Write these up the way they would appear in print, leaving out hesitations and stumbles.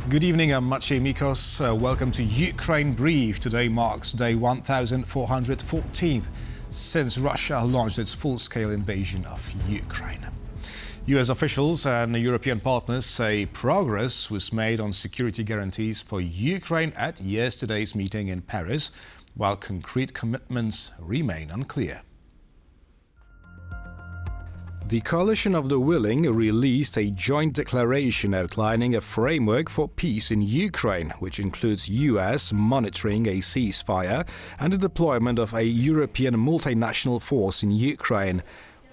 Good evening, I'm Maciej, Mikos. Welcome to Ukraine Brief. Today marks day 1414 since Russia launched its full-scale invasion of Ukraine. US officials and European partners say progress was made on security guarantees for Ukraine at yesterday's meeting in Paris, while concrete commitments remain unclear. The Coalition of the Willing released a joint declaration outlining a framework for peace in Ukraine, which includes US monitoring a ceasefire and the deployment of a European multinational force in Ukraine.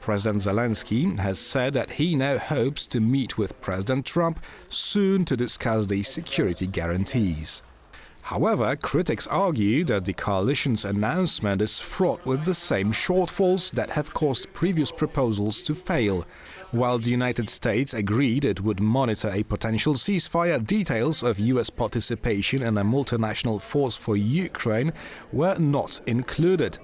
President Zelenskyy has said that he now hopes to meet with President Trump soon to discuss the security guarantees. However, critics argue that the coalition's announcement is fraught with the same shortfalls that have caused previous proposals to fail. While the United States agreed it would monitor a potential ceasefire, details of US participation in a multinational force for Ukraine were not included.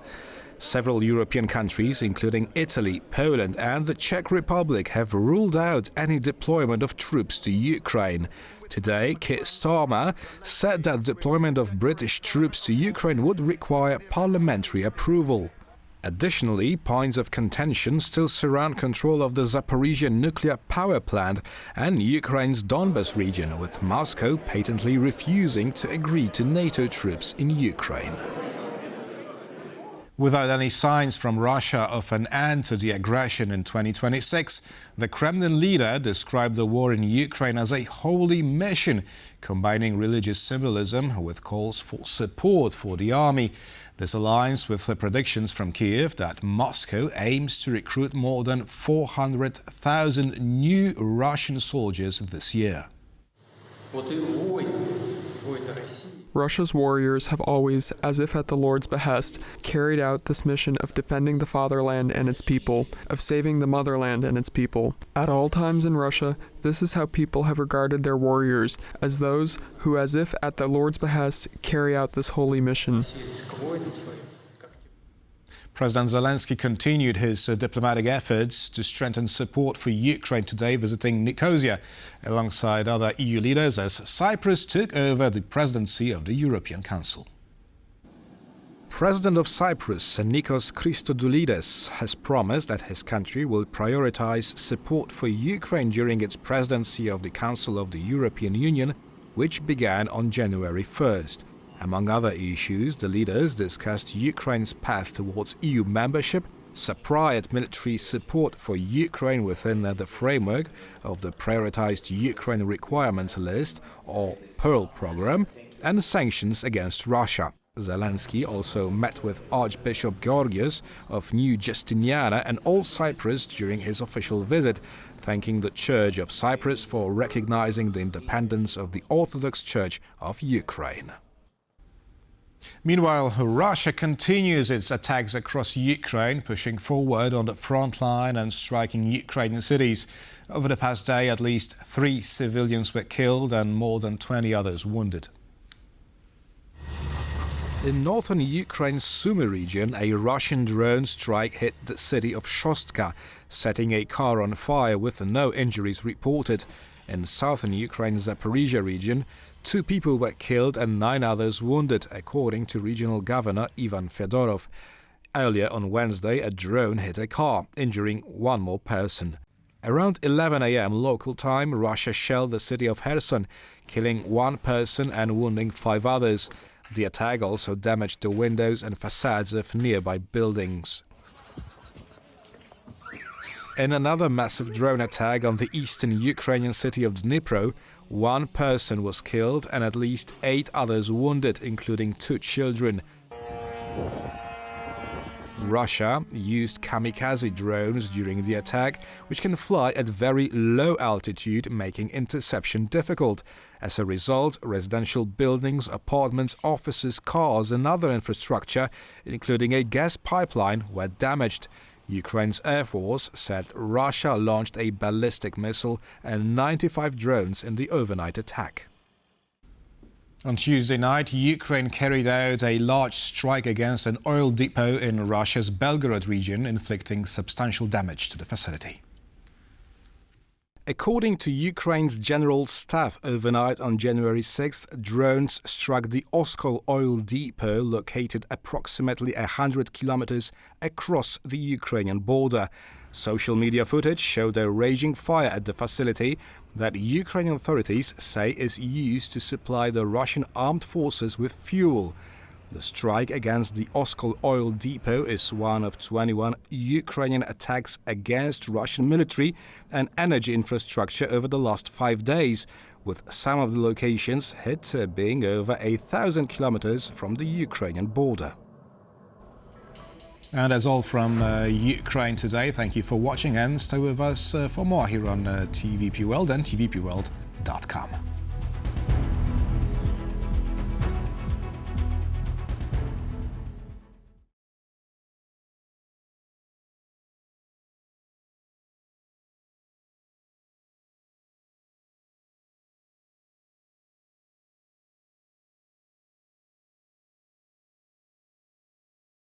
Several European countries, including Italy, Poland and the Czech Republic, have ruled out any deployment of troops to Ukraine. Today, Keir Starmer said that deployment of British troops to Ukraine would require parliamentary approval. Additionally, points of contention still surround control of the Zaporizhzhia nuclear power plant and Ukraine's Donbas region, with Moscow patently refusing to agree to NATO troops in Ukraine. Without any signs from Russia of an end to the aggression in 2026, the Kremlin leader described the war in Ukraine as a holy mission, combining religious symbolism with calls for support for the army. This aligns with the predictions from Kiev that Moscow aims to recruit more than 400,000 new Russian soldiers this year. Russia's warriors have always, as if at the Lord's behest, carried out this mission of defending the fatherland and its people, of saving the motherland and its people. At all times in Russia, this is how people have regarded their warriors, as those who, as if at the Lord's behest, carry out this holy mission. President Zelenskyy continued his diplomatic efforts to strengthen support for Ukraine today, visiting Nicosia alongside other EU leaders as Cyprus took over the presidency of the European Council. President of Cyprus, Nikos Christodoulides, has promised that his country will prioritize support for Ukraine during its presidency of the Council of the European Union, which began on January 1st. Among other issues, the leaders discussed Ukraine's path towards EU membership, Cypriot military support for Ukraine within the framework of the Prioritized Ukraine Requirements List, or PEARL program, and sanctions against Russia. Zelenskyy also met with Archbishop Georgios of New Justiniana and all Cyprus during his official visit, thanking the Church of Cyprus for recognizing the independence of the Orthodox Church of Ukraine. Meanwhile, Russia continues its attacks across Ukraine, pushing forward on the front line and striking Ukrainian cities. Over the past day, at least 3 civilians were killed and more than 20 others wounded. In northern Ukraine's Sumy region, a Russian drone strike hit the city of Shostka, setting a car on fire with no injuries reported. In southern Ukraine's Zaporizhzhia region, 2 people were killed and 9 others wounded, according to regional governor Ivan Fedorov. Earlier on Wednesday, a drone hit a car, injuring 1 more person. Around 11 a.m. local time, Russia shelled the city of Kherson, killing 1 person and wounding 5 others. The attack also damaged the windows and facades of nearby buildings. In another massive drone attack on the eastern Ukrainian city of Dnipro, 1 person was killed and at least 8 others wounded, including 2 children. Russia used kamikaze drones during the attack, which can fly at very low altitude, making interception difficult. As a result, residential buildings, apartments, offices, cars and other infrastructure, including a gas pipeline, were damaged. Ukraine's Air Force said Russia launched a ballistic missile and 95 drones in the overnight attack. On Tuesday night, Ukraine carried out a large strike against an oil depot in Russia's Belgorod region, inflicting substantial damage to the facility. According to Ukraine's General Staff, overnight on January 6th, drones struck the Oskol oil depot located approximately 100 kilometers across the Ukrainian border. Social media footage showed a raging fire at the facility that Ukrainian authorities say is used to supply the Russian armed forces with fuel. The strike against the Oskol oil depot is one of 21 Ukrainian attacks against Russian military and energy infrastructure over the last 5 days, with some of the locations hit being over 1,000 kilometers from the Ukrainian border. And that's all from Ukraine today. Thank you for watching and stay with us for more here on TVP World and tvpworld.com.